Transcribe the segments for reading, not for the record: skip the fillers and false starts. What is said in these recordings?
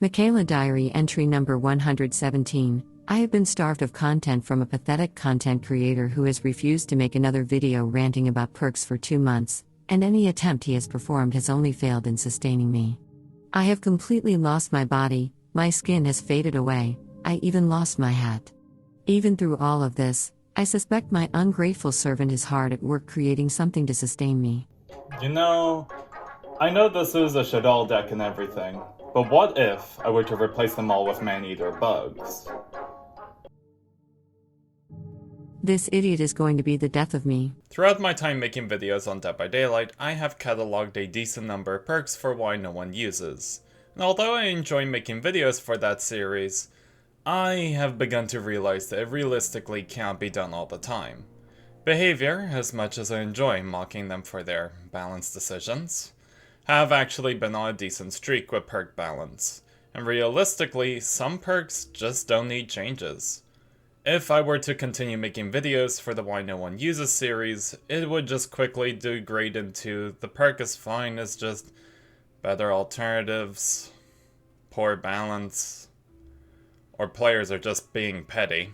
Michaela Diary Entry Number 117. I have been starved of content from a pathetic content creator who has refused to make another video ranting about perks for 2 months, and any attempt he has performed has only failed in sustaining me. I have completely lost my body, my skin has faded away, I even lost my hat. Even through all of this, I suspect my ungrateful servant is hard at work creating something to sustain me. I know this is a Shadal deck and everything, but what if I were to replace them all with man-eater bugs? This idiot is going to be the death of me. Throughout my time making videos on Dead by Daylight, I have catalogued a decent number of perks for why no one uses. And although I enjoy making videos for that series, I have begun to realize that it realistically can't be done all the time. Behavior, as much as I enjoy mocking them for their balance decisions, have actually been on a decent streak with perk balance, and realistically, some perks just don't need changes. If I were to continue making videos for the Why No One Uses series, it would just quickly degrade into the perk is fine, it's just better alternatives, poor balance, or players are just being petty.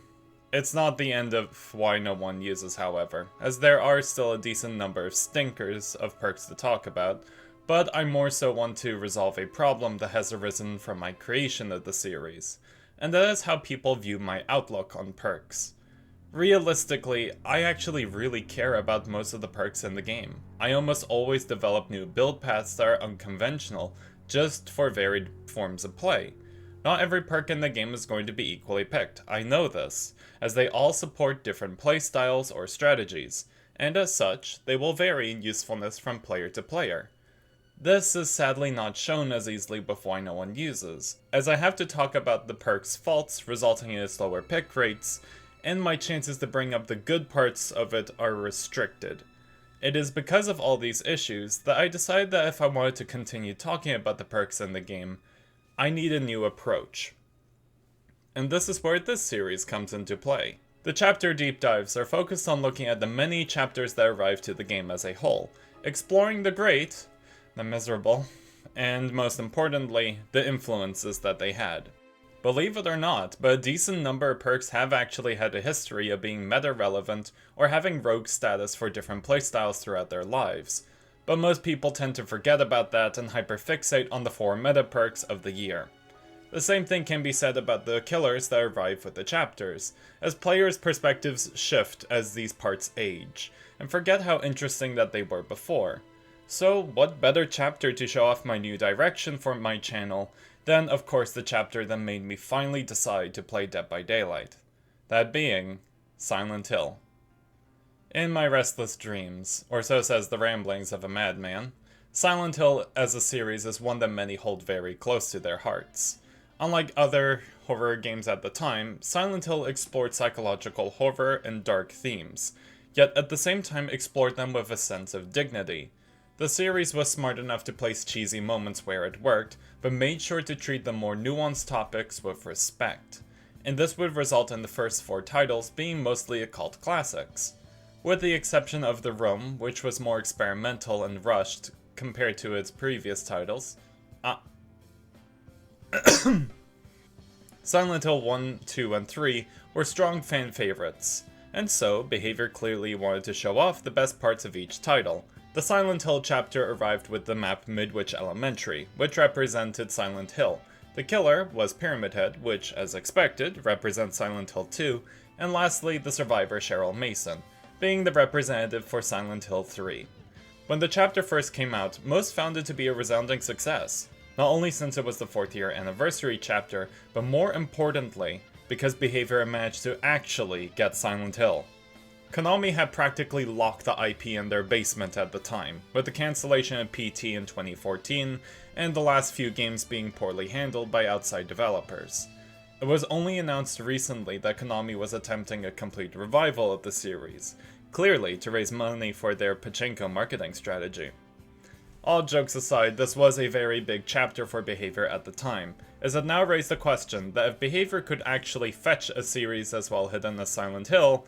It's not the end of Why No One Uses, however, as there are still a decent number of stinkers of perks to talk about, but I more so want to resolve a problem that has arisen from my creation of the series, and that is how people view my outlook on perks. Realistically, I actually really care about most of the perks in the game. I almost always develop new build paths that are unconventional, just for varied forms of play. Not every perk in the game is going to be equally picked, I know this, as they all support different playstyles or strategies, and as such, they will vary in usefulness from player to player. This is sadly not shown as easily with Why No One Uses, as I have to talk about the perk's faults resulting in its lower pick rates, and my chances to bring up the good parts of it are restricted. It is because of all these issues that I decided that if I wanted to continue talking about the perks in the game, I need a new approach. And this is where this series comes into play. The chapter deep dives are focused on looking at the many chapters that arrive to the game as a whole, exploring the great, the miserable, and most importantly, the influences that they had. Believe it or not, but a decent number of perks have actually had a history of being meta-relevant or having rogue status for different playstyles throughout their lives, but most people tend to forget about that and hyperfixate on the 4 meta perks of the year. The same thing can be said about the killers that arrive with the chapters, as players' perspectives shift as these parts age, and forget how interesting that they were before. So what better chapter to show off my new direction for my channel than of course the chapter that made me finally decide to play Dead by Daylight. That being, Silent Hill. In my restless dreams, or so says the ramblings of a madman, Silent Hill as a series is one that many hold very close to their hearts. Unlike other horror games at the time, Silent Hill explored psychological horror and dark themes, yet at the same time explored them with a sense of dignity. The series was smart enough to place cheesy moments where it worked, but made sure to treat the more nuanced topics with respect. And this would result in the first 4 titles being mostly occult classics. With the exception of The Room, which was more experimental and rushed compared to its previous titles. Silent Hill 1, 2, and 3 were strong fan favorites, and so Behavior clearly wanted to show off the best parts of each title. The Silent Hill chapter arrived with the map Midwich Elementary, which represented Silent Hill. The killer was Pyramid Head, which, as expected, represents Silent Hill 2, and lastly, the survivor Cheryl Mason, being the representative for Silent Hill 3. When the chapter first came out, most found it to be a resounding success, not only since it was the 4th year anniversary chapter, but more importantly, because Behavior managed to actually get Silent Hill. Konami had practically locked the IP in their basement at the time, with the cancellation of PT in 2014, and the last few games being poorly handled by outside developers. It was only announced recently that Konami was attempting a complete revival of the series, clearly to raise money for their pachinko marketing strategy. All jokes aside, this was a very big chapter for Behavior at the time, as it now raised the question that if Behavior could actually fetch a series as well hidden as Silent Hill,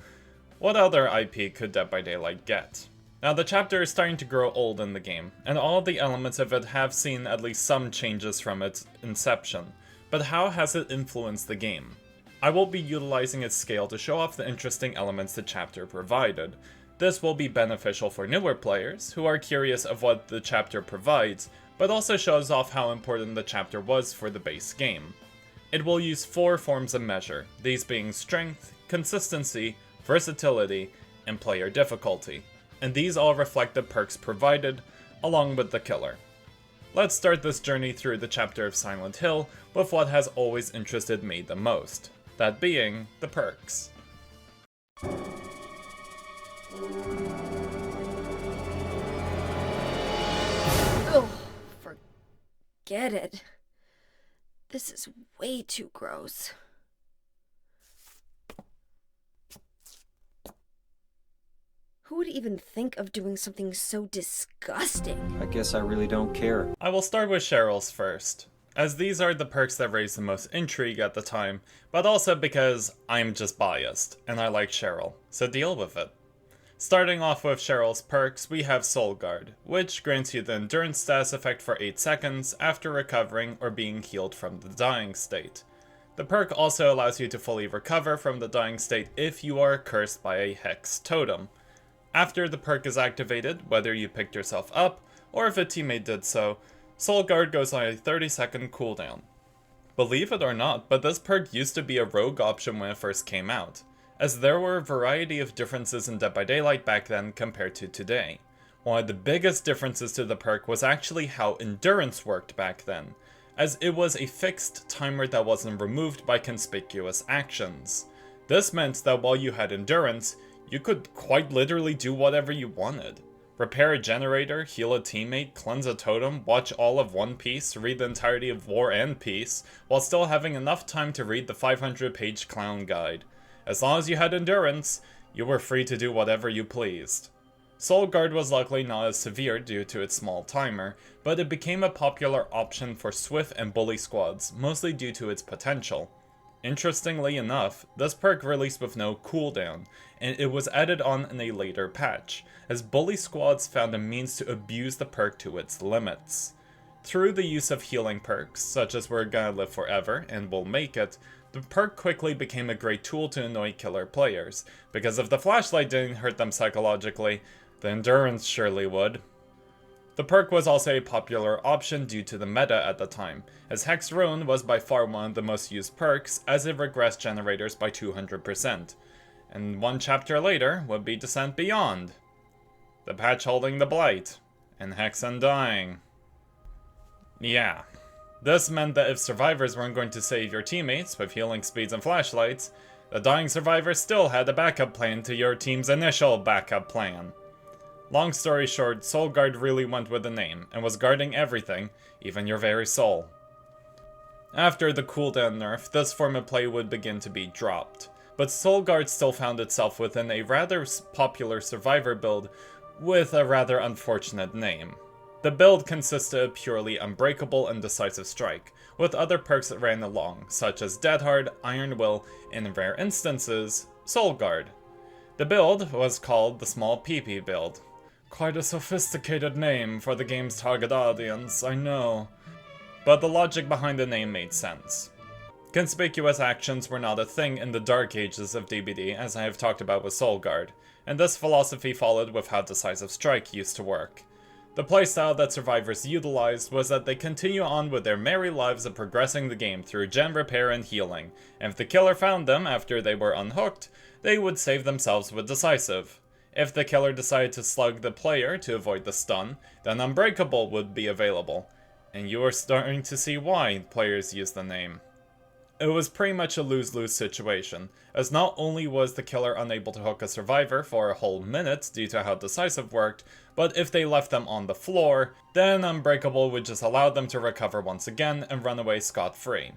what other IP could Dead by Daylight get? Now the chapter is starting to grow old in the game, and all the elements of it have seen at least some changes from its inception, but how has it influenced the game? I will be utilizing its scale to show off the interesting elements the chapter provided. This will be beneficial for newer players, who are curious of what the chapter provides, but also shows off how important the chapter was for the base game. It will use 4 forms of measure, these being strength, consistency, versatility, and player difficulty, and these all reflect the perks provided, along with the killer. Let's start this journey through the chapter of Silent Hill with what has always interested me the most, that being the perks. Ugh, forget it. This is way too gross. Who would even think of doing something so disgusting? I guess I really don't care. I will start with Cheryl's first, as these are the perks that raised the most intrigue at the time, but also because I'm just biased, and I like Cheryl, so deal with it. Starting off with Cheryl's perks, we have Soul Guard, which grants you the endurance status effect for 8 seconds after recovering or being healed from the dying state. The perk also allows you to fully recover from the dying state if you are cursed by a hex totem. After the perk is activated, whether you picked yourself up, or if a teammate did so, Soul Guard goes on a 30-second cooldown. Believe it or not, but this perk used to be a rogue option when it first came out, as there were a variety of differences in Dead by Daylight back then compared to today. One of the biggest differences to the perk was actually how endurance worked back then, as it was a fixed timer that wasn't removed by conspicuous actions. This meant that while you had endurance, you could quite literally do whatever you wanted. Repair a generator, heal a teammate, cleanse a totem, watch all of One Piece, read the entirety of War and Peace, while still having enough time to read the 500-page clown guide. As long as you had endurance, you were free to do whatever you pleased. Soul Guard was luckily not as severe due to its small timer, but it became a popular option for Swift and Bully squads, mostly due to its potential. Interestingly enough, this perk released with no cooldown, and it was added on in a later patch, as Bully squads found a means to abuse the perk to its limits. Through the use of healing perks, such as We're Gonna Live Forever and We'll Make It, the perk quickly became a great tool to annoy killer players, because if the flashlight didn't hurt them psychologically, the endurance surely would. The perk was also a popular option due to the meta at the time, as Hex Ruin was by far one of the most used perks, as it regressed generators by 200%. And one chapter later would be Descent Beyond, the patch holding the Blight, and Hex Undying. Yeah. This meant that if survivors weren't going to save your teammates with healing speeds and flashlights, the dying survivor still had a backup plan to your team's initial backup plan. Long story short, Soul Guard really went with the name, and was guarding everything, even your very soul. After the cooldown nerf, this form of play would begin to be dropped, but Soul Guard still found itself within a rather popular survivor build with a rather unfortunate name. The build consisted of purely Unbreakable and Decisive Strike, with other perks that ran along, such as Dead Hard, Iron Will, and in rare instances, Soul Guard. The build was called the Small PP build. Quite a sophisticated name for the game's target audience, I know. But the logic behind the name made sense. Conspicuous actions were not a thing in the dark ages of DBD, as I have talked about with Soul Guard, and this philosophy followed with how Decisive Strike used to work. The playstyle that survivors utilized was that they continue on with their merry lives of progressing the game through gen repair and healing, and if the killer found them after they were unhooked, they would save themselves with Decisive. If the killer decided to slug the player to avoid the stun, then Unbreakable would be available, and you are starting to see why players use the name. It was pretty much a lose-lose situation, as not only was the killer unable to hook a survivor for a whole minute due to how Decisive worked, but if they left them on the floor, then Unbreakable would just allow them to recover once again and run away scot-free.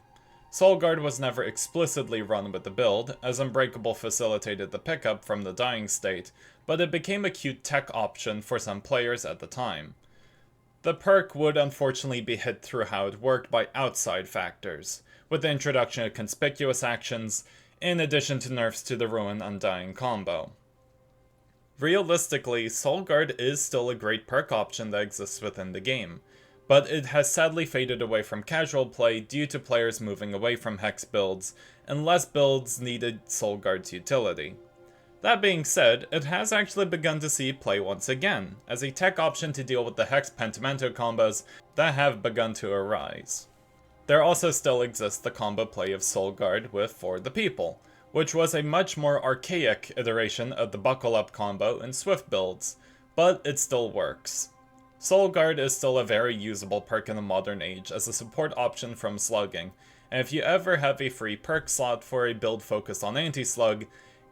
Soul Guard was never explicitly run with the build, as Unbreakable facilitated the pickup from the dying state, but it became a cute tech option for some players at the time. The perk would unfortunately be hit through how it worked by outside factors, with the introduction of conspicuous actions, in addition to nerfs to the Ruin Undying combo. Realistically, Soul Guard is still a great perk option that exists within the game, but it has sadly faded away from casual play due to players moving away from Hex builds, and less builds needed Soulguard's utility. That being said, it has actually begun to see play once again, as a tech option to deal with the Hex Pentimento combos that have begun to arise. There also still exists the combo play of Soulguard with For the People, which was a much more archaic iteration of the Buckle Up combo in Swift builds, but it still works. Soulguard is still a very usable perk in the modern age as a support option from slugging, and if you ever have a free perk slot for a build focused on anti-slug,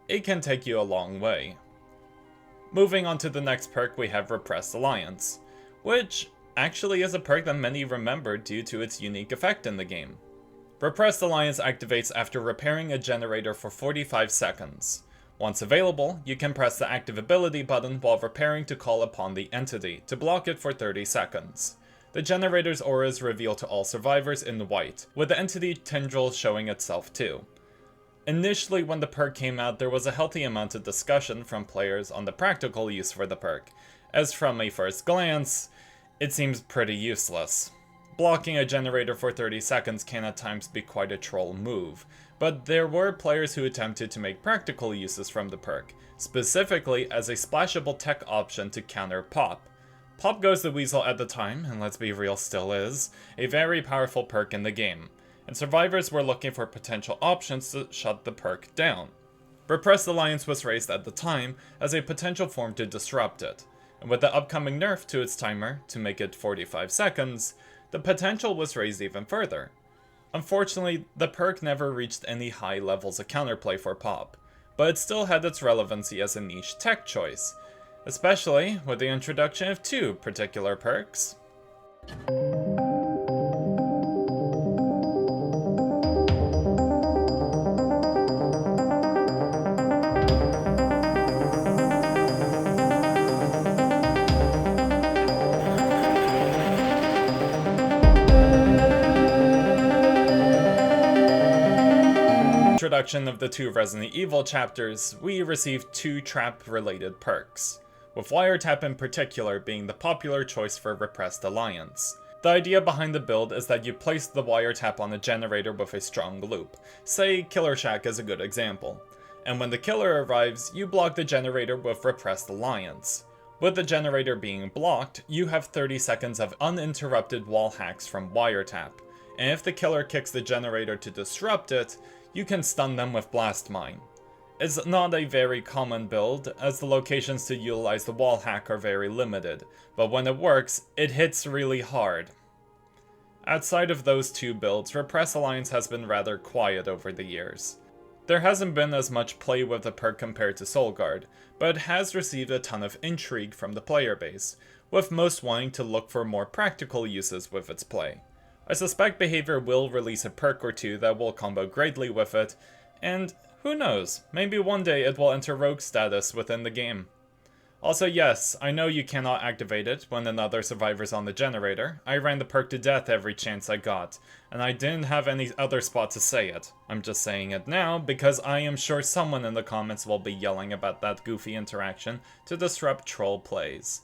it can take you a long way. Moving on to the next perk, we have Repressed Alliance, which actually is a perk that many remember due to its unique effect in the game. Repressed Alliance activates after repairing a generator for 45 seconds. Once available, you can press the active ability button while repairing to call upon the entity, to block it for 30 seconds. The generator's aura is revealed to all survivors in white, with the entity tendril showing itself too. Initially, when the perk came out, there was a healthy amount of discussion from players on the practical use for the perk, as from a first glance, it seems pretty useless. Blocking a generator for 30 seconds can at times be quite a troll move, but there were players who attempted to make practical uses from the perk, specifically as a splashable tech option to counter Pop. Pop Goes the Weasel at the time, and let's be real still is, a very powerful perk in the game, and survivors were looking for potential options to shut the perk down. Repressed Alliance was raised at the time as a potential form to disrupt it, and with the upcoming nerf to its timer to make it 45 seconds, the potential was raised even further. Unfortunately, the perk never reached any high levels of counterplay for Pop, but it still had its relevancy as a niche tech choice, especially with the introduction of two particular perks. Introduction of the two Resident Evil chapters, we received two trap-related perks, with Wiretap in particular being the popular choice for Repressed Alliance. The idea behind the build is that you place the Wiretap on a generator with a strong loop, say Killer Shack is a good example, and when the killer arrives, you block the generator with Repressed Alliance. With the generator being blocked, you have 30 seconds of uninterrupted wall hacks from Wiretap, and if the killer kicks the generator to disrupt it, you can stun them with Blast Mine. It's not a very common build, as the locations to utilize the wall hack are very limited, but when it works, it hits really hard. Outside of those two builds, Repressed Alliance has been rather quiet over the years. There hasn't been as much play with the perk compared to Soulguard, but it has received a ton of intrigue from the player base, with most wanting to look for more practical uses with its play. I suspect Behavior will release a perk or two that will combo greatly with it, and who knows, maybe one day it will enter rogue status within the game. Also yes, I know you cannot activate it when another survivor's on the generator. I ran the perk to death every chance I got, and I didn't have any other spot to say it. I'm just saying it now because I am sure someone in the comments will be yelling about that goofy interaction to disrupt troll plays.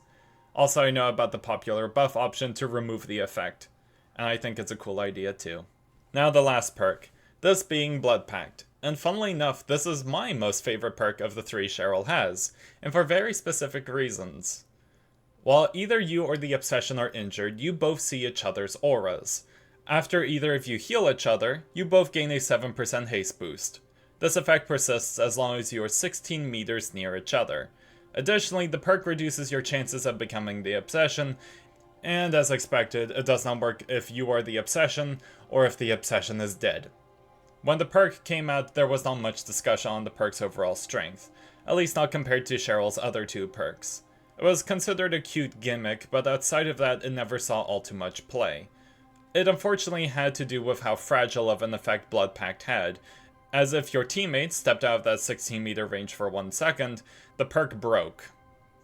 Also, I know about the popular buff option to remove the effect, and I think it's a cool idea too. Now the last perk, this being Blood Pact, and funnily enough, this is my most favorite perk of the three Cheryl has, and for very specific reasons. While either you or the Obsession are injured, you both see each other's auras. After either of you heal each other, you both gain a 7% haste boost. This effect persists as long as you are 16 meters near each other. Additionally, the perk reduces your chances of becoming the Obsession, and as expected, it does not work if you are the Obsession, or if the Obsession is dead. When the perk came out, there was not much discussion on the perk's overall strength, at least not compared to Cheryl's other two perks. It was considered a cute gimmick, but outside of that, it never saw all too much play. It unfortunately had to do with how fragile of an effect Blood Pact had, as if your teammate stepped out of that 16 meter range for 1 second, the perk broke.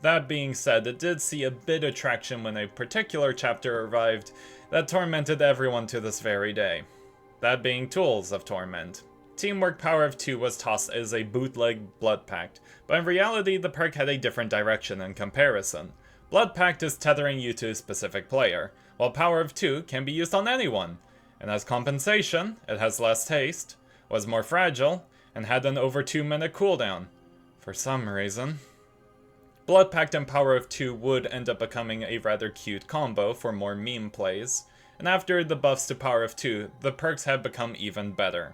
That being said, it did see a bit of traction when a particular chapter arrived that tormented everyone to this very day. That being Tools of Torment. Teamwork Power of 2 was tossed as a bootleg Blood Pact, but in reality the perk had a different direction in comparison. Blood Pact is tethering you to a specific player, while Power of 2 can be used on anyone, and as compensation, it has less haste, was more fragile, and had an over 2-minute cooldown. For some reason. Blood Pact and Power of 2 would end up becoming a rather cute combo for more meme plays, and after the buffs to Power of 2, the perks have become even better.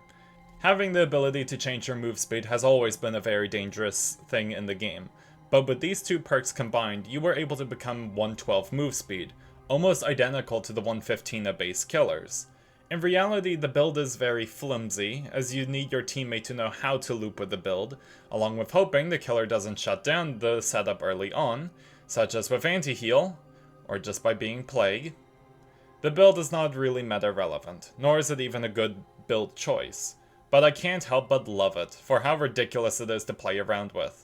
Having the ability to change your move speed has always been a very dangerous thing in the game, but with these two perks combined, you were able to become 112 move speed, almost identical to the 115 of base killers. In reality, the build is very flimsy, as you need your teammate to know how to loop with the build, along with hoping the killer doesn't shut down the setup early on, such as with anti-heal, or just by being Plague. The build is not really meta-relevant, nor is it even a good build choice, but I can't help but love it, for how ridiculous it is to play around with.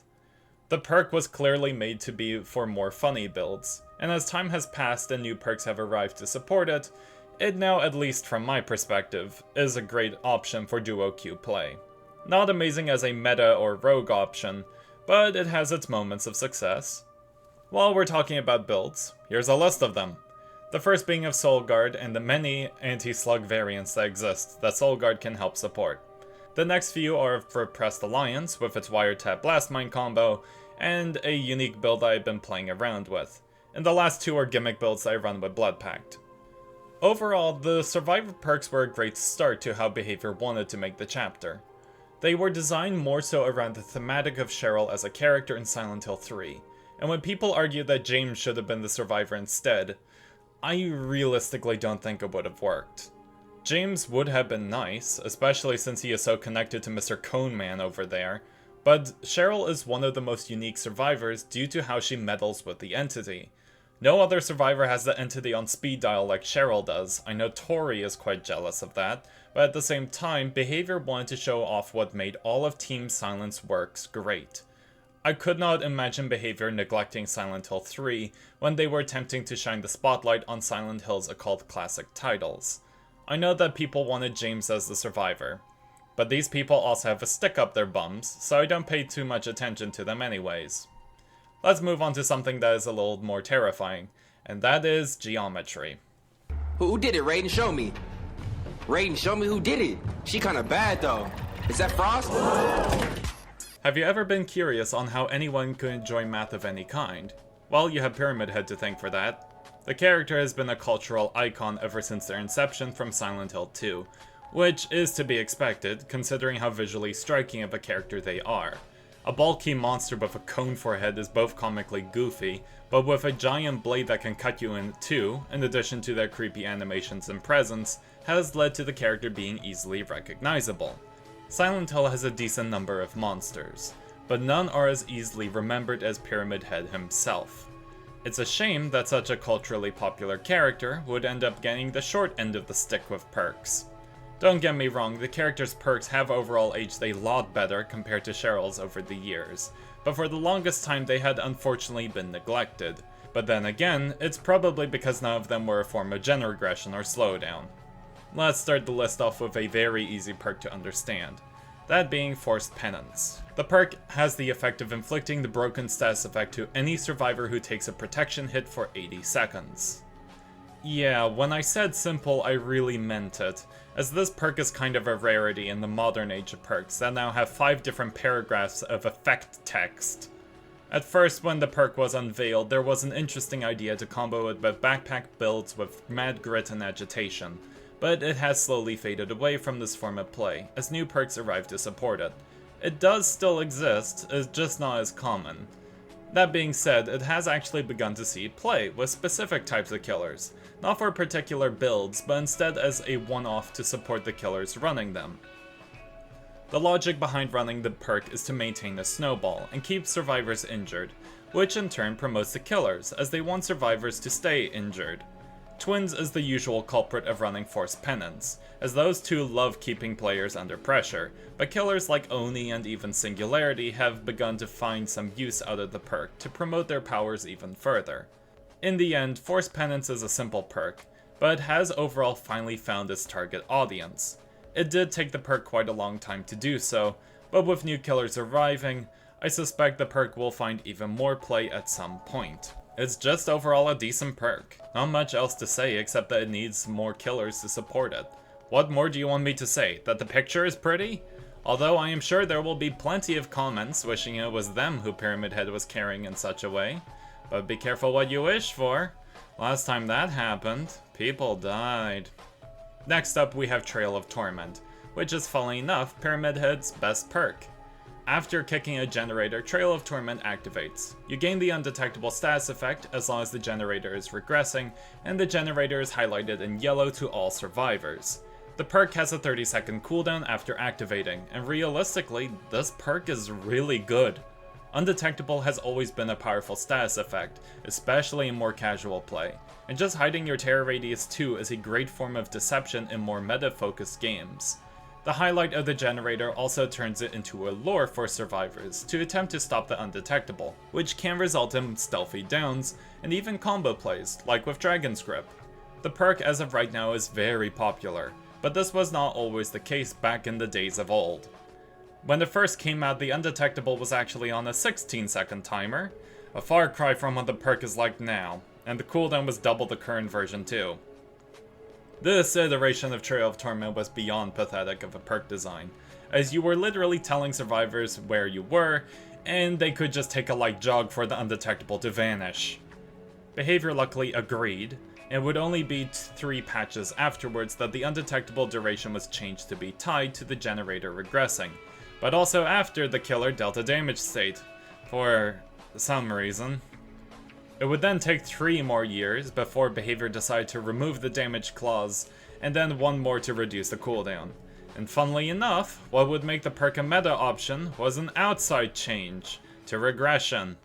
The perk was clearly made to be for more funny builds, and as time has passed and new perks have arrived to support it, it now, at least from my perspective, is a great option for duo queue play. Not amazing as a meta or rogue option, but it has its moments of success. While we're talking about builds, here's a list of them. The first being of Soul Guard and the many anti-slug variants that exist that Soul Guard can help support. The next few are of Repressed Alliance with its Wiretap Blastmine combo, and a unique build I've been playing around with. And the last two are gimmick builds I run with Blood Pact. Overall, the Survivor perks were a great start to how Behavior wanted to make the chapter. They were designed more so around the thematic of Cheryl as a character in Silent Hill 3, and when people argue that James should have been the Survivor instead, I realistically don't think it would have worked. James would have been nice, especially since he is so connected to Mr. Coneman over there, but Cheryl is one of the most unique survivors due to how she meddles with the entity. No other survivor has the entity on speed dial like Cheryl does. I know Tori is quite jealous of that, but at the same time, Behavior wanted to show off what made all of Team Silence works great. I could not imagine Behavior neglecting Silent Hill 3 when they were attempting to shine the spotlight on Silent Hill's occult classic titles. I know that people wanted James as the survivor, but these people also have a stick up their bums, so I don't pay too much attention to them anyways. Let's move on to something that is a little more terrifying, and that is geometry. Who did it, Raiden? Show me. Raiden, show me who did it. She kinda bad though. Is that Frost? Have you ever been curious on how anyone could enjoy math of any kind? Well, you have Pyramid Head to thank for that. The character has been a cultural icon ever since their inception from Silent Hill 2, which is to be expected, considering how visually striking of a character they are. A bulky monster with a cone for a head is both comically goofy, but with a giant blade that can cut you in two, in addition to their creepy animations and presence, has led to the character being easily recognizable. Silent Hill has a decent number of monsters, but none are as easily remembered as Pyramid Head himself. It's a shame that such a culturally popular character would end up getting the short end of the stick with perks. Don't get me wrong, the character's perks have overall aged a lot better compared to Cheryl's over the years, but for the longest time they had unfortunately been neglected. But then again, it's probably because none of them were a form of gen regression or slowdown. Let's start the list off with a very easy perk to understand, that being Forced Penance. The perk has the effect of inflicting the broken status effect to any survivor who takes a protection hit for 80 seconds. Yeah, when I said simple, I really meant it, as this perk is kind of a rarity in the modern age of perks that now have 5 different paragraphs of effect text. At first, when the perk was unveiled, there was an interesting idea to combo it with backpack builds with mad grit and agitation, but it has slowly faded away from this form of play, as new perks arrived to support it. It does still exist, it's just not as common. That being said, it has actually begun to see play with specific types of killers, not for particular builds, but instead as a one-off to support the killers running them. The logic behind running the perk is to maintain a snowball and keep survivors injured, which in turn promotes the killers, as they want survivors to stay injured. Twins is the usual culprit of running Forced Penance, as those two love keeping players under pressure, but killers like Oni and even Singularity have begun to find some use out of the perk to promote their powers even further. In the end, Forced Penance is a simple perk, but it has overall finally found its target audience. It did take the perk quite a long time to do so, but with new killers arriving, I suspect the perk will find even more play at some point. It's just overall a decent perk. Not much else to say except that it needs more killers to support it. What more do you want me to say? That the picture is pretty? Although I am sure there will be plenty of comments wishing it was them who Pyramid Head was carrying in such a way. But be careful what you wish for. Last time that happened, people died. Next up we have Trail of Torment, which is, funnily enough, Pyramid Head's best perk. After kicking a generator, Trail of Torment activates. You gain the undetectable status effect as long as the generator is regressing, and the generator is highlighted in yellow to all survivors. The perk has a 30-second cooldown after activating, and realistically, this perk is really good. Undetectable has always been a powerful status effect, especially in more casual play, and just hiding your terror radius too is a great form of deception in more meta-focused games. The highlight of the generator also turns it into a lure for survivors to attempt to stop the undetectable, which can result in stealthy downs and even combo plays, like with Dragon's Grip. The perk as of right now is very popular, but this was not always the case back in the days of old. When it first came out, the undetectable was actually on a 16-second timer, a far cry from what the perk is like now, and the cooldown was double the current version too. This iteration of Trail of Torment was beyond pathetic of a perk design, as you were literally telling survivors where you were, and they could just take a light jog for the undetectable to vanish. Behavior luckily agreed, and it would only be 3 patches afterwards that the undetectable duration was changed to be tied to the generator regressing, but also after the killer dealt a damage state, for some reason. It would then take 3 more years before behavior decided to remove the damage clause, and then 1 more to reduce the cooldown. And funnily enough, what would make the perk a meta option was an outside change to regression.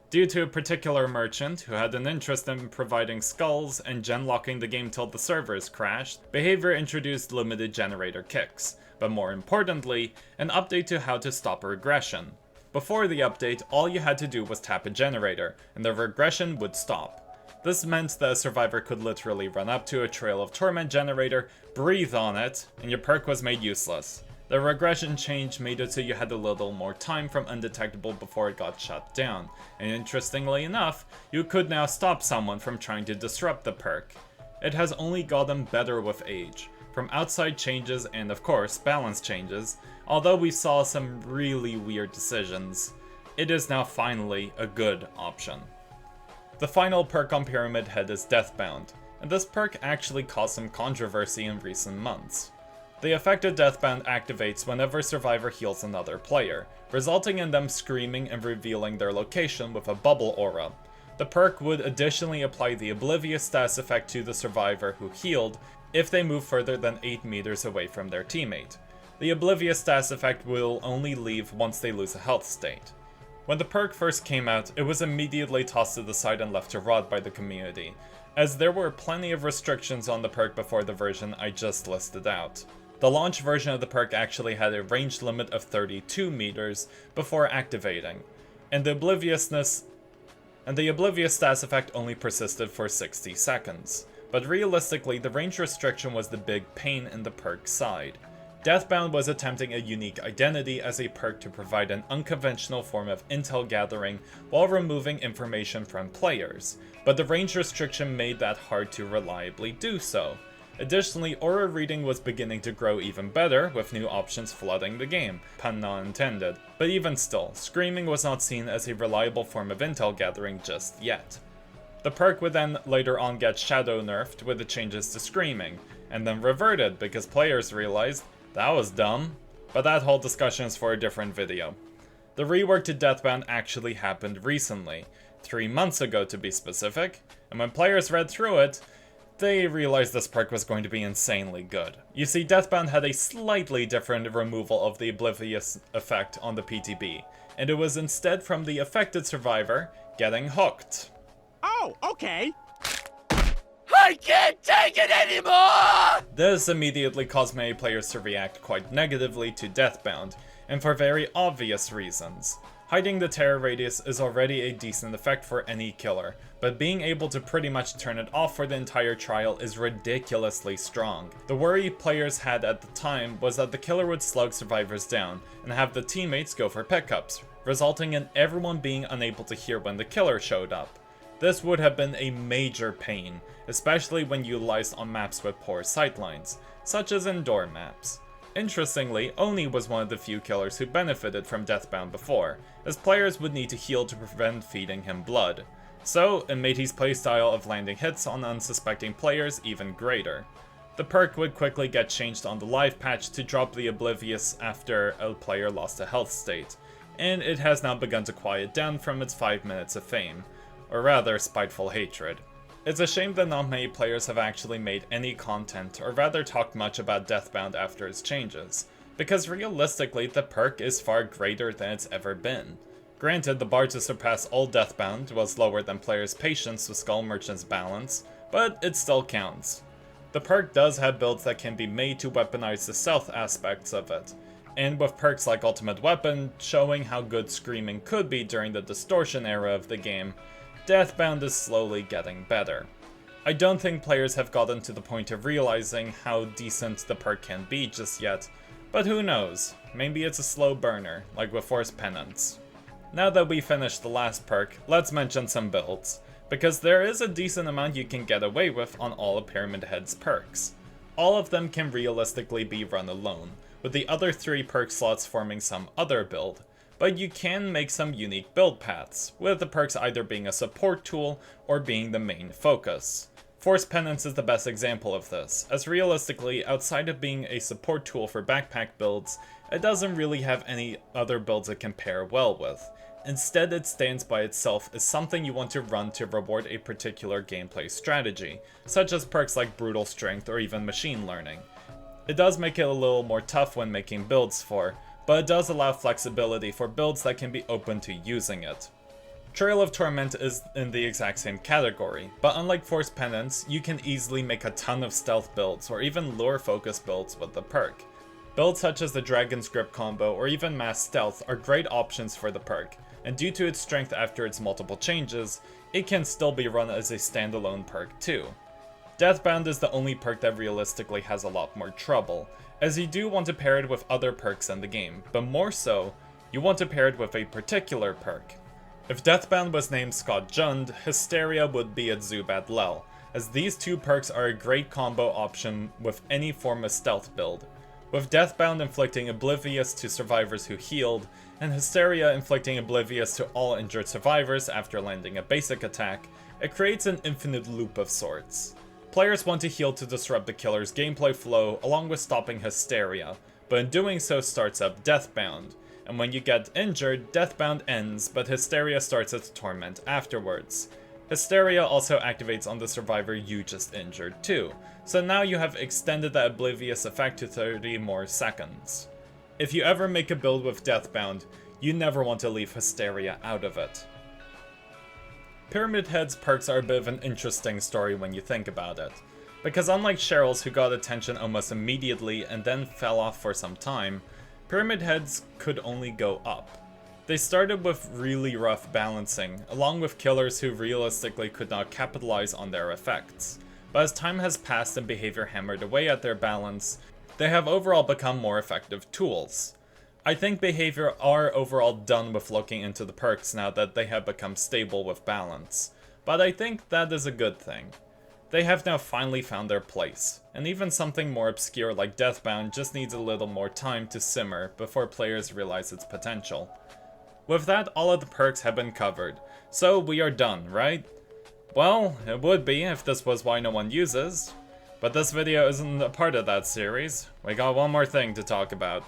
Due to a particular merchant who had an interest in providing skulls and gen-locking the game till the servers crashed, behavior introduced limited generator kicks, but more importantly, an update to how to stop regression. Before the update, all you had to do was tap a generator, and the regression would stop. This meant that a survivor could literally run up to a Trail of Torment generator, breathe on it, and your perk was made useless. The regression change made it so you had a little more time from undetectable before it got shut down, and interestingly enough, you could now stop someone from trying to disrupt the perk. It has only gotten better with age, from outside changes and of course balance changes. Although we saw some really weird decisions, it is now finally a good option. The final perk on Pyramid Head is Deathbound, and this perk actually caused some controversy in recent months. The effect of Deathbound activates whenever a survivor heals another player, resulting in them screaming and revealing their location with a bubble aura. The perk would additionally apply the Oblivious status effect to the survivor who healed if they move further than 8 meters away from their teammate. The Oblivious status effect will only leave once they lose a health state. When the perk first came out, it was immediately tossed to the side and left to rot by the community, as there were plenty of restrictions on the perk before the version I just listed out. The launch version of the perk actually had a range limit of 32 meters before activating, and the Oblivious status effect only persisted for 60 seconds. But realistically, the range restriction was the big pain in the perk side. Deathbound was attempting a unique identity as a perk to provide an unconventional form of intel gathering while removing information from players, but the range restriction made that hard to reliably do so. Additionally, aura reading was beginning to grow even better, with new options flooding the game, pun not intended. But even still, screaming was not seen as a reliable form of intel gathering just yet. The perk would then later on get shadow nerfed with the changes to screaming, and then reverted because players realized that was dumb, but that whole discussion is for a different video. The rework to Deathbound actually happened recently, 3 months ago to be specific, and when players read through it, they realized this perk was going to be insanely good. You see, Deathbound had a slightly different removal of the Oblivious effect on the PTB, and it was instead from the affected survivor getting hooked. Oh, okay. I can't take it anymore! This immediately caused many players to react quite negatively to Deathbound, and for very obvious reasons. Hiding the terror radius is already a decent effect for any killer, but being able to pretty much turn it off for the entire trial is ridiculously strong. The worry players had at the time was that the killer would slug survivors down and have the teammates go for pickups, resulting in everyone being unable to hear when the killer showed up. This would have been a major pain, especially when utilized on maps with poor sightlines, such as indoor maps. Interestingly, Oni was one of the few killers who benefited from Deathbound before, as players would need to heal to prevent feeding him blood. So, it made his playstyle of landing hits on unsuspecting players even greater. The perk would quickly get changed on the live patch to drop the Oblivious after a player lost a health state, and it has now begun to quiet down from its 5 minutes of fame, or rather spiteful hatred. It's a shame that not many players have actually made any content, or rather talked much about Deathbound after its changes, because realistically the perk is far greater than it's ever been. Granted, the bar to surpass all Deathbound was lower than players' patience with Skull Merchant's balance, but it still counts. The perk does have builds that can be made to weaponize the stealth aspects of it, and with perks like Ultimate Weapon showing how good screaming could be during the distortion era of the game, Deathbound is slowly getting better. I don't think players have gotten to the point of realizing how decent the perk can be just yet, but who knows, maybe it's a slow burner, like with Force Penance. Now that we finished the last perk, let's mention some builds, because there is a decent amount you can get away with on all of Pyramid Head's perks. All of them can realistically be run alone, with the other 3 perk slots forming some other build, but you can make some unique build paths, with the perks either being a support tool or being the main focus. Force Penance is the best example of this, as realistically, outside of being a support tool for backpack builds, it doesn't really have any other builds it can pair well with. Instead, it stands by itself as something you want to run to reward a particular gameplay strategy, such as perks like Brutal Strength or even Machine Learning. It does make it a little more tough when making builds for, but it does allow flexibility for builds that can be open to using it. Trail of Torment is in the exact same category, but unlike Force Penance, you can easily make a ton of stealth builds or even lure focus builds with the perk. Builds such as the Dragon's Grip combo or even Mass Stealth are great options for the perk, and due to its strength after its multiple changes, it can still be run as a standalone perk too. Deathbound is the only perk that realistically has a lot more trouble, as you do want to pair it with other perks in the game, but more so, you want to pair it with a particular perk. If Deathbound was named Scott Jund, Hysteria would be at Zubat Lel, as these 2 perks are a great combo option with any form of stealth build, with Deathbound inflicting Oblivious to survivors who healed, and Hysteria inflicting Oblivious to all injured survivors after landing a basic attack. It creates an infinite loop of sorts. Players want to heal to disrupt the killer's gameplay flow along with stopping Hysteria, but in doing so starts up Deathbound, and when you get injured, Deathbound ends, but Hysteria starts its torment afterwards. Hysteria also activates on the survivor you just injured too, so now you have extended the Oblivious effect to 30 more seconds. If you ever make a build with Deathbound, you never want to leave Hysteria out of it. Pyramid Head's perks are a bit of an interesting story when you think about it, because unlike Cheryl's who got attention almost immediately and then fell off for some time, Pyramid Heads could only go up. They started with really rough balancing, along with killers who realistically could not capitalize on their effects, but as time has passed and behavior hammered away at their balance, they have overall become more effective tools. I think behavior are overall done with looking into the perks now that they have become stable with balance, but I think that is a good thing. They have now finally found their place, and even something more obscure like Deathbound just needs a little more time to simmer before players realize its potential. With that, all of the perks have been covered, so we are done, right? Well, it would be if this was why no one uses, but this video isn't a part of that series. We got one more thing to talk about.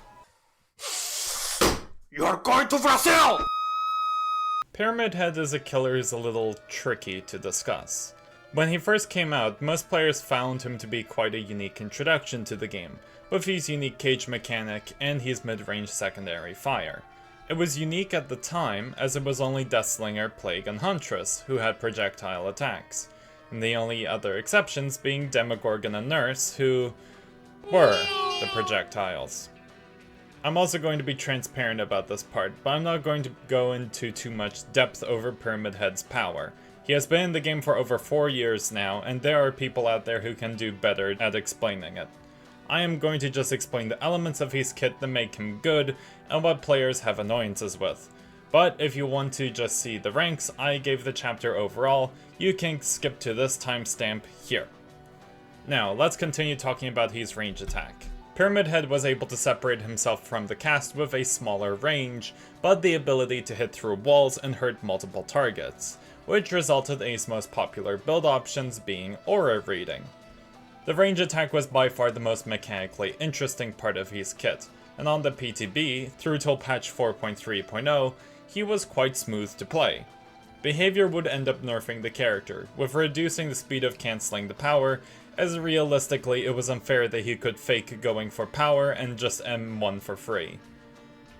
You're going to Brazil! Pyramid Head as a killer is a little tricky to discuss. When he first came out, most players found him to be quite a unique introduction to the game, with his unique cage mechanic and his mid-range secondary fire. It was unique at the time, as it was only Deathslinger, Plague, and Huntress who had projectile attacks, and the only other exceptions being Demogorgon and Nurse, who were the projectiles. I'm also going to be transparent about this part, but I'm not going to go into too much depth over Pyramid Head's power. He has been in the game for over 4 years now, and there are people out there who can do better at explaining it. I am going to just explain the elements of his kit that make him good, and what players have annoyances with. But if you want to just see the ranks I gave the chapter overall, you can skip to this timestamp here. Now, let's continue talking about his range attack. Pyramid Head was able to separate himself from the cast with a smaller range, but the ability to hit through walls and hurt multiple targets, which resulted in his most popular build options being aura reading. The range attack was by far the most mechanically interesting part of his kit, and on the PTB, through till patch 4.3.0, he was quite smooth to play. Behavior would end up nerfing the character, with reducing the speed of cancelling the power, as realistically it was unfair that he could fake going for power and just M1 for free.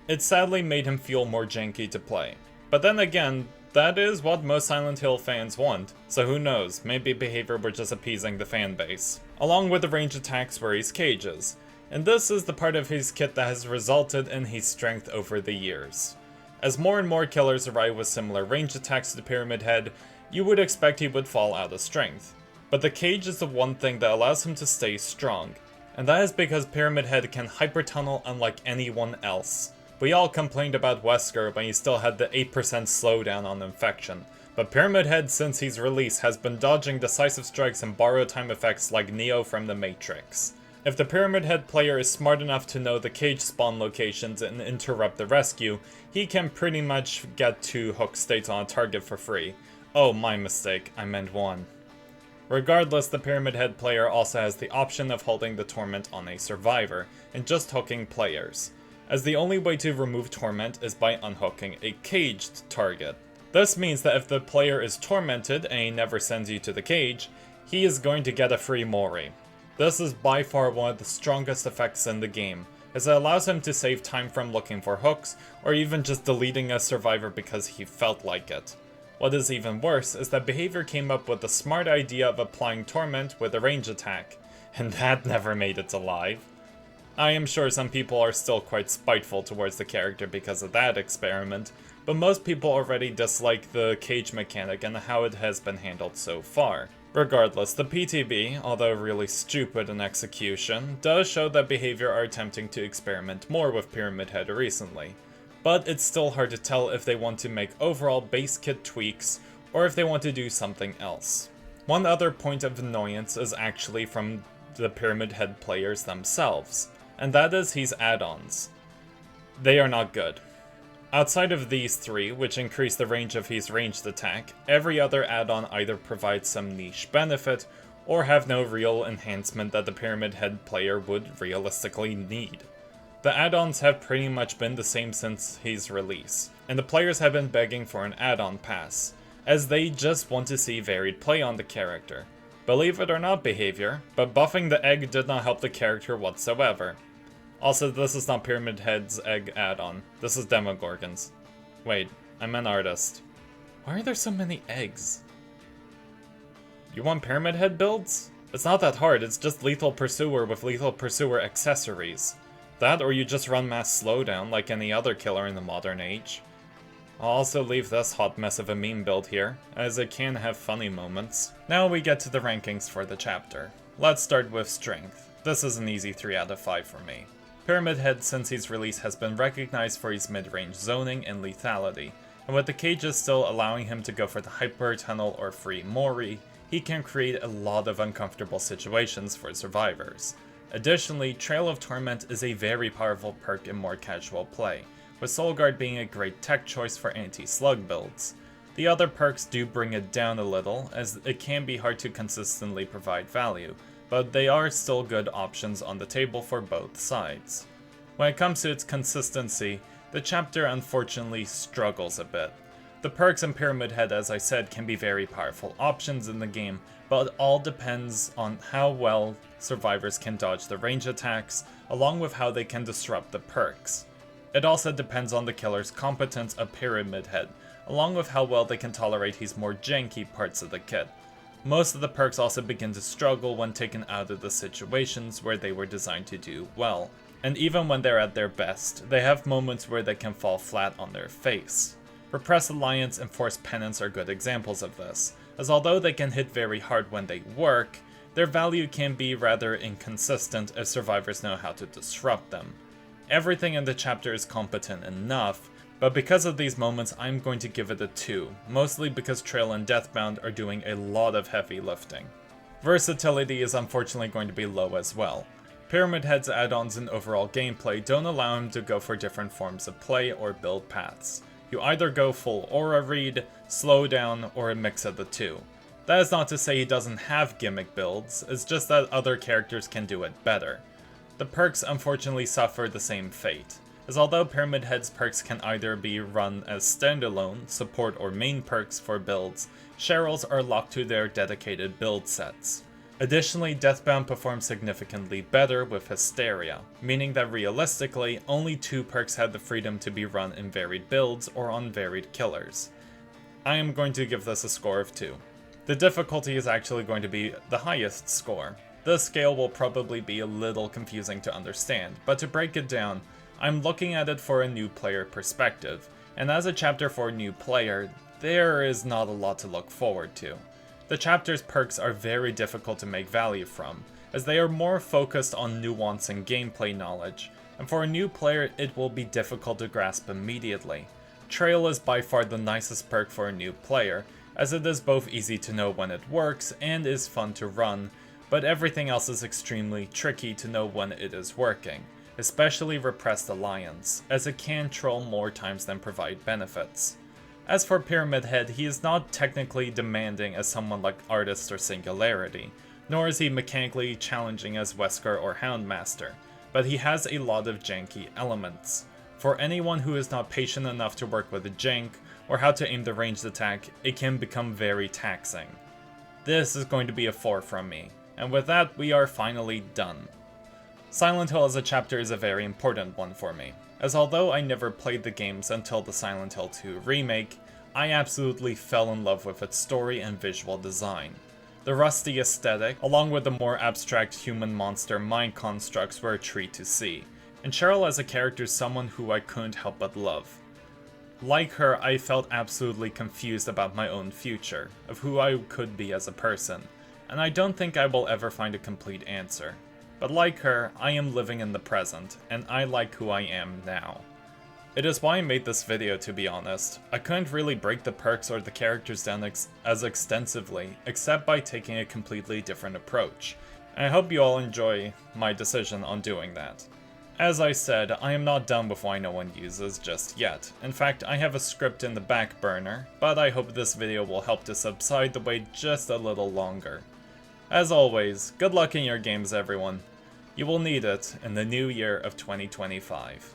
It sadly made him feel more janky to play. But then again, that is what most Silent Hill fans want, so who knows, maybe behavior were just appeasing the fanbase. Along with the range attacks were his cages, and this is the part of his kit that has resulted in his strength over the years. As more and more killers arrive with similar range attacks to the Pyramid Head, you would expect he would fall out of strength. But the cage is the one thing that allows him to stay strong, and that is because Pyramid Head can hypertunnel unlike anyone else. We all complained about Wesker when he still had the 8% slowdown on infection, but Pyramid Head since his release has been dodging decisive strikes and borrowed time effects like Neo from the Matrix. If the Pyramid Head player is smart enough to know the cage spawn locations and interrupt the rescue, he can pretty much get 2 hook states on a target for free. Oh, my mistake, I meant 1. Regardless, the Pyramid Head player also has the option of holding the Torment on a survivor, and just hooking players, as the only way to remove Torment is by unhooking a caged target. This means that if the player is tormented and he never sends you to the cage, he is going to get a free Mori. This is by far one of the strongest effects in the game, as it allows him to save time from looking for hooks, or even just deleting a survivor because he felt like it. What is even worse is that Behavior came up with the smart idea of applying Torment with a range attack, and that never made it to live. I am sure some people are still quite spiteful towards the character because of that experiment, but most people already dislike the cage mechanic and how it has been handled so far. Regardless, the PTB, although really stupid in execution, does show that Behavior are attempting to experiment more with Pyramid Head recently. But it's still hard to tell if they want to make overall base kit tweaks, or if they want to do something else. One other point of annoyance is actually from the Pyramid Head players themselves, and that is his add-ons. They are not good. Outside of these 3, which increase the range of his ranged attack, every other add-on either provides some niche benefit, or have no real enhancement that the Pyramid Head player would realistically need. The add-ons have pretty much been the same since his release, and the players have been begging for an add-on pass, as they just want to see varied play on the character. Believe it or not, Behavior, but buffing the egg did not help the character whatsoever. Also, this is not Pyramid Head's egg add-on, this is Demogorgon's. Wait, I'm an artist. Why are there so many eggs? You want Pyramid Head builds? It's not that hard, it's just Lethal Pursuer with Lethal Pursuer accessories. That, or you just run mass slowdown like any other killer in the modern age. I'll also leave this hot mess of a meme build here, as it can have funny moments. Now we get to the rankings for the chapter. Let's start with Strength. This is an easy 3 out of 5 for me. Pyramid Head since his release has been recognized for his mid-range zoning and lethality, and with the cages still allowing him to go for the Hyper Tunnel or free Mori, he can create a lot of uncomfortable situations for survivors. Additionally, Trail of Torment is a very powerful perk in more casual play, with Soul Guard being a great tech choice for anti-slug builds. The other perks do bring it down a little, as it can be hard to consistently provide value, but they are still good options on the table for both sides. When it comes to its consistency, the chapter unfortunately struggles a bit. The perks in Pyramid Head, as I said, can be very powerful options in the game, but it all depends on how well survivors can dodge the range attacks, along with how they can disrupt the perks. It also depends on the killer's competence of Pyramid Head, along with how well they can tolerate his more janky parts of the kit. Most of the perks also begin to struggle when taken out of the situations where they were designed to do well, and even when they're at their best, they have moments where they can fall flat on their face. Repress Alliance and Force Penance are good examples of this, as although they can hit very hard when they work, their value can be rather inconsistent if survivors know how to disrupt them. Everything in the chapter is competent enough, But because of these moments, I'm going to give it a 2, mostly because Cheryl and Deathbound are doing a lot of heavy lifting. Versatility is unfortunately going to be low as well. Pyramid Head's add-ons and overall gameplay don't allow him to go for different forms of play or build paths. You either go full aura read, slow down, or a mix of the two. That is not to say he doesn't have gimmick builds, it's just that other characters can do it better. The perks unfortunately suffer the same fate, as although Pyramid Head's perks can either be run as standalone, support or main perks for builds, Cheryl's are locked to their dedicated build sets. Additionally, Deathbound performs significantly better with Hysteria, meaning that realistically, only 2 perks had the freedom to be run in varied builds or on varied killers. I am going to give this a score of 2. The difficulty is actually going to be the highest score. This scale will probably be a little confusing to understand, but to break it down, I'm looking at it for a new player perspective, and as a chapter for a new player, there is not a lot to look forward to. The chapter's perks are very difficult to make value from, as they are more focused on nuance and gameplay knowledge, and for a new player it will be difficult to grasp immediately. Trail is by far the nicest perk for a new player, as it is both easy to know when it works and is fun to run, but everything else is extremely tricky to know when it is working, especially Repressed Alliance, as it can troll more times than provide benefits. As for Pyramid Head, he is not technically demanding as someone like Artist or Singularity, nor is he mechanically challenging as Wesker or Houndmaster, but he has a lot of janky elements. For anyone who is not patient enough to work with a jank, or how to aim the ranged attack, it can become very taxing. This is going to be a 4 from me, and with that we are finally done. Silent Hill as a chapter is a very important one for me, as although I never played the games until the Silent Hill 2 remake, I absolutely fell in love with its story and visual design. The rusty aesthetic, along with the more abstract human-monster mind constructs, were a treat to see, and Cheryl as a character is someone who I couldn't help but love. Like her, I felt absolutely confused about my own future, of who I could be as a person, and I don't think I will ever find a complete answer. But like her, I am living in the present, and I like who I am now. It is why I made this video, to be honest. I couldn't really break the perks or the characters down as extensively, except by taking a completely different approach. And I hope you all enjoy my decision on doing that. As I said, I am not done with Why No One Uses just yet. In fact, I have a script in the back burner, but I hope this video will help to subside the wait just a little longer. As always, good luck in your games everyone. You will need it in the new year of 2025.